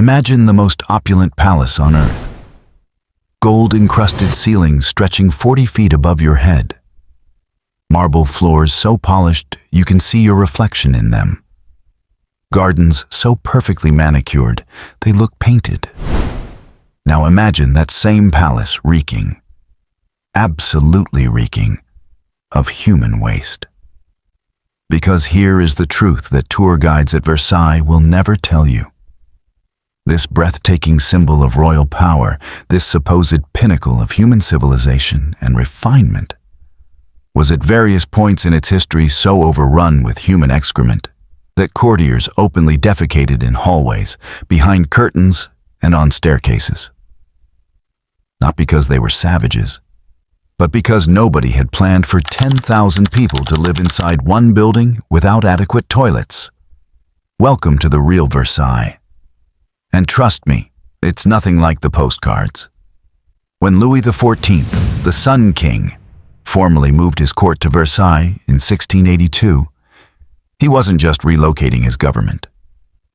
Imagine the most opulent palace on earth. Gold-encrusted ceilings stretching 40 feet above your head. Marble floors so polished you can see your reflection in them. Gardens so perfectly manicured they look painted. Now imagine that same palace reeking, absolutely reeking, of human waste. Because here is the truth that tour guides at Versailles will never tell you. This breathtaking symbol of royal power, this supposed pinnacle of human civilization and refinement, was at various points in its history so overrun with human excrement that courtiers openly defecated in hallways, behind curtains, and on staircases. Not because they were savages, but because nobody had planned for 10,000 people to live inside one building without adequate toilets. Welcome to the real Versailles. And trust me, it's nothing like the postcards. When Louis XIV, the Sun King, formally moved his court to Versailles in 1682, he wasn't just relocating his government.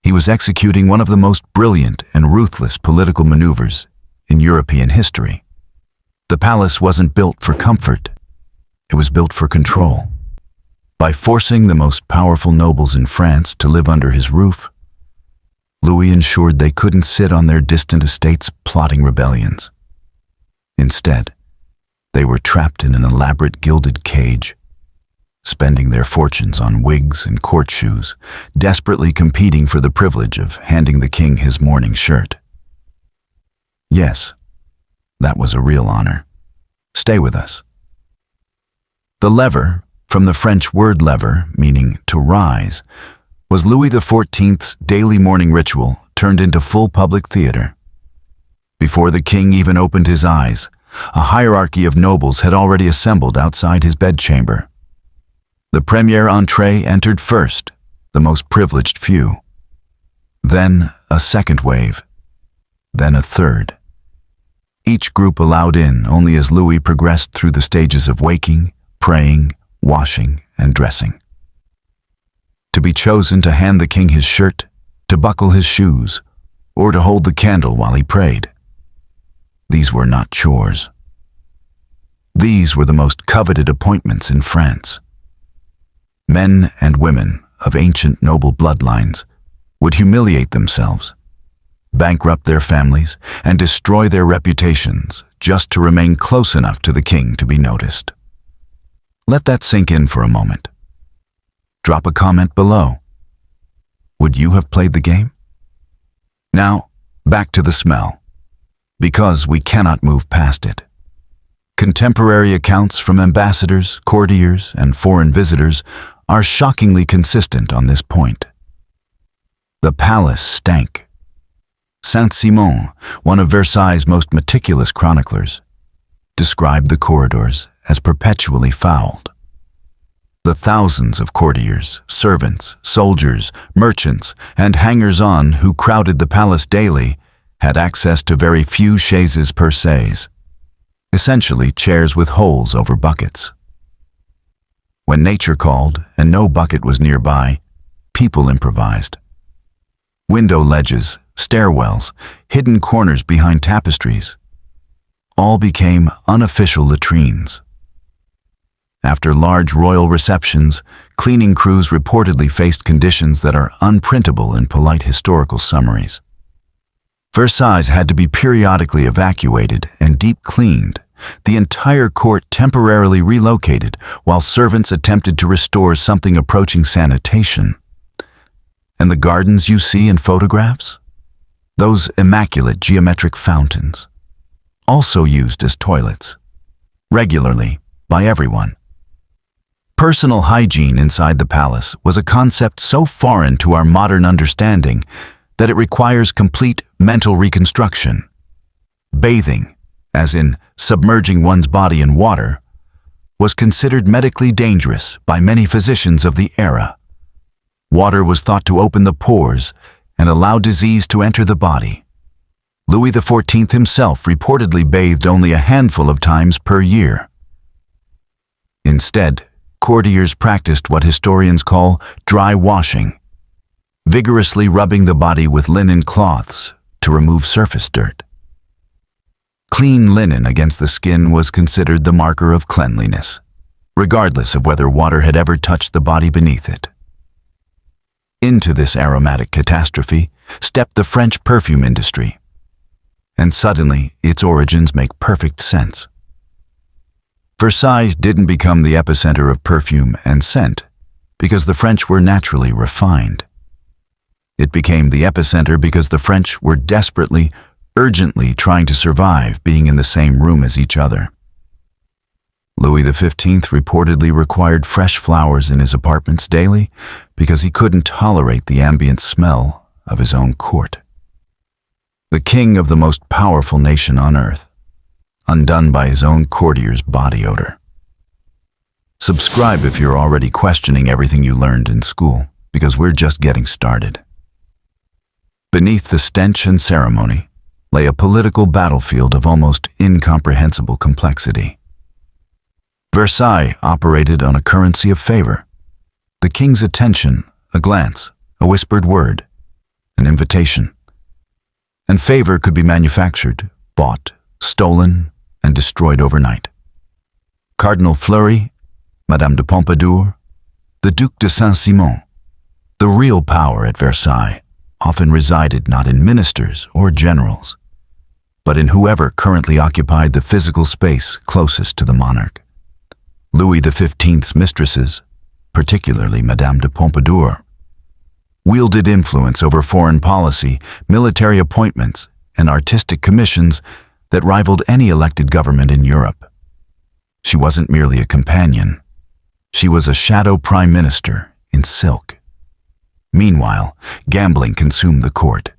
He was executing one of the most brilliant and ruthless political maneuvers in European history. The palace wasn't built for comfort. It was built for control. By forcing the most powerful nobles in France to live under his roof, Louis ensured they couldn't sit on their distant estates plotting rebellions. Instead, they were trapped in an elaborate gilded cage, spending their fortunes on wigs and court shoes, desperately competing for the privilege of handing the king his morning shirt. Yes, that was a real honor. Stay with us. The lever, from the French word lever, meaning to rise, was Louis XIV's daily morning ritual turned into full public theater. Before the king even opened his eyes, a hierarchy of nobles had already assembled outside his bedchamber. The premier entree entered first, the most privileged few. Then a second wave, then a third. Each group allowed in only as Louis progressed through the stages of waking, praying, washing, and dressing. To be chosen to hand the king his shirt, to buckle his shoes, or to hold the candle while he prayed. These were not chores. These were the most coveted appointments in France. Men and women of ancient noble bloodlines would humiliate themselves, bankrupt their families, and destroy their reputations just to remain close enough to the king to be noticed. Let that sink in for a moment. Drop a comment below. Would you have played the game? Now, back to the smell, because we cannot move past it. Contemporary accounts from ambassadors, courtiers, and foreign visitors are shockingly consistent on this point. The palace stank. Saint-Simon, one of Versailles' most meticulous chroniclers, described the corridors as perpetually fouled. The thousands of courtiers, servants, soldiers, merchants, and hangers-on who crowded the palace daily had access to very few chaises percées, essentially chairs with holes over buckets. When nature called and no bucket was nearby, people improvised. Window ledges, stairwells, hidden corners behind tapestries, all became unofficial latrines. After large royal receptions, cleaning crews reportedly faced conditions that are unprintable in polite historical summaries. Versailles had to be periodically evacuated and deep cleaned, the entire court temporarily relocated while servants attempted to restore something approaching sanitation. And the gardens you see in photographs? Those immaculate geometric fountains, also used as toilets, regularly by everyone. Personal hygiene inside the palace was a concept so foreign to our modern understanding that it requires complete mental reconstruction. Bathing, as in submerging one's body in water, was considered medically dangerous by many physicians of the era. Water was thought to open the pores and allow disease to enter the body. Louis XIV himself reportedly bathed only a handful of times per year. Instead, courtiers practiced what historians call dry washing. vigorously rubbing the body with linen cloths to remove surface dirt. Clean linen against the skin was considered the marker of cleanliness, regardless of whether water had ever touched the body beneath it. Into this aromatic catastrophe stepped the French perfume industry, and suddenly its origins make perfect sense. Versailles didn't become the epicenter of perfume and scent because the French were naturally refined. It became the epicenter because the French were desperately, urgently trying to survive being in the same room as each other. Louis XV reportedly required fresh flowers in his apartments daily because he couldn't tolerate the ambient smell of his own court. The king of the most powerful nation on earth, undone by his own courtier's body odor. Subscribe if you're already questioning everything you learned in school, because we're just getting started. Beneath the stench and ceremony lay a political battlefield of almost incomprehensible complexity. Versailles operated on a currency of favor. The king's attention, a glance, a whispered word, an invitation. And favor could be manufactured, bought, stolen, and destroyed overnight. Cardinal Fleury, Madame de Pompadour, the Duc de Saint-Simon. The real power at Versailles often resided not in ministers or generals, but in whoever currently occupied the physical space closest to the monarch. Louis XV's mistresses, particularly Madame de Pompadour, wielded influence over foreign policy, military appointments, and artistic commissions that rivaled any elected government in Europe. She wasn't merely a companion. She was a shadow prime minister in silk. Meanwhile, gambling consumed the court.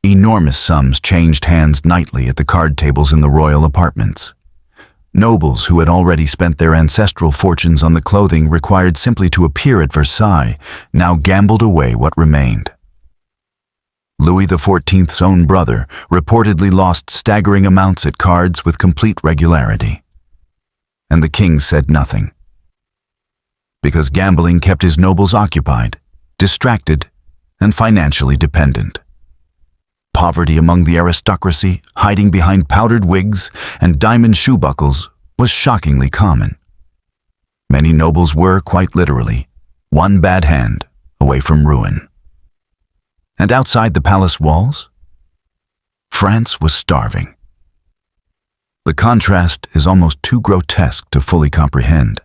Enormous sums changed hands nightly at the card tables in the royal apartments. Nobles who had already spent their ancestral fortunes on the clothing required simply to appear at Versailles now gambled away what remained. Louis XIV's own brother reportedly lost staggering amounts at cards with complete regularity. And the king said nothing. Because gambling kept his nobles occupied, distracted, and financially dependent. Poverty among the aristocracy, hiding behind powdered wigs and diamond shoe buckles, was shockingly common. Many nobles were, quite literally, one bad hand away from ruin. And outside the palace walls, France was starving. The contrast is almost too grotesque to fully comprehend.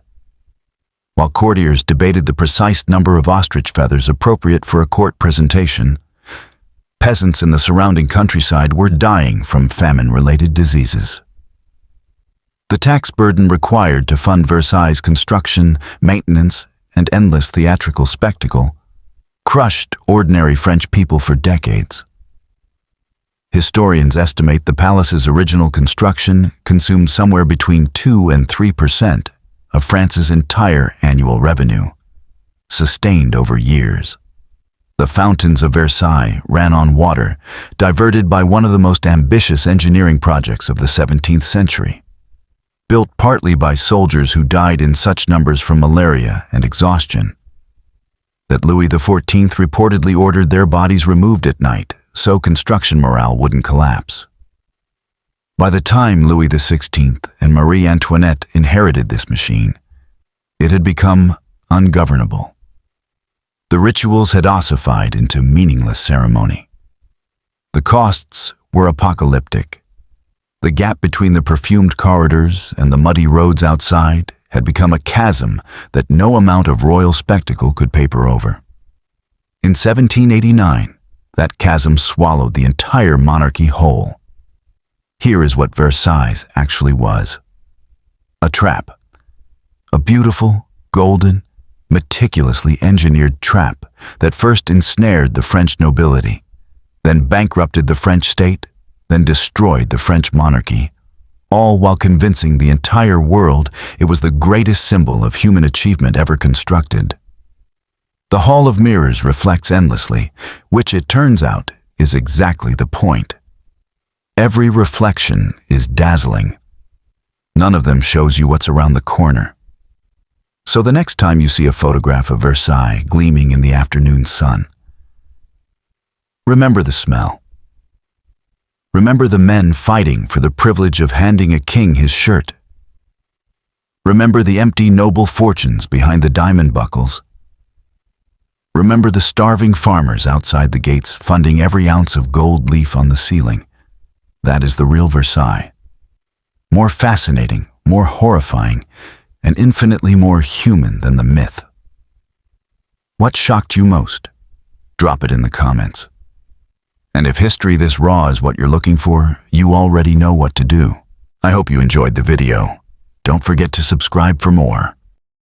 While courtiers debated the precise number of ostrich feathers appropriate for a court presentation, peasants in the surrounding countryside were dying from famine-related diseases. The tax burden required to fund Versailles' construction, maintenance, and endless theatrical spectacle crushed ordinary French people for decades. Historians estimate the palace's original construction consumed somewhere between 2 and 3% of France's entire annual revenue, sustained over years. The fountains of Versailles ran on water, diverted by one of the most ambitious engineering projects of the 17th century. Built partly by soldiers who died in such numbers from malaria and exhaustion, that Louis XIV reportedly ordered their bodies removed at night so construction morale wouldn't collapse. By the time Louis XVI and Marie Antoinette inherited this machine, it had become ungovernable. The rituals had ossified into meaningless ceremony. The costs were apocalyptic. The gap between the perfumed corridors and the muddy roads outside had become a chasm that no amount of royal spectacle could paper over. In 1789, that chasm swallowed the entire monarchy whole. Here is what Versailles actually was. A trap. A beautiful, golden, meticulously engineered trap that first ensnared the French nobility, then bankrupted the French state, then destroyed the French monarchy, all while convincing the entire world it was the greatest symbol of human achievement ever constructed. The Hall of Mirrors reflects endlessly, which it turns out is exactly the point. Every reflection is dazzling. None of them shows you what's around the corner. So the next time you see a photograph of Versailles gleaming in the afternoon sun, Remember the smell. Remember the men fighting for the privilege of handing a king his shirt. Remember the empty noble fortunes behind the diamond buckles. Remember the starving farmers outside the gates funding every ounce of gold leaf on the ceiling. That is the real Versailles. More fascinating, more horrifying, and infinitely more human than the myth. What shocked you most? Drop it in the comments. And if history this raw is what you're looking for, you already know what to do. I hope you enjoyed the video. Don't forget to subscribe for more.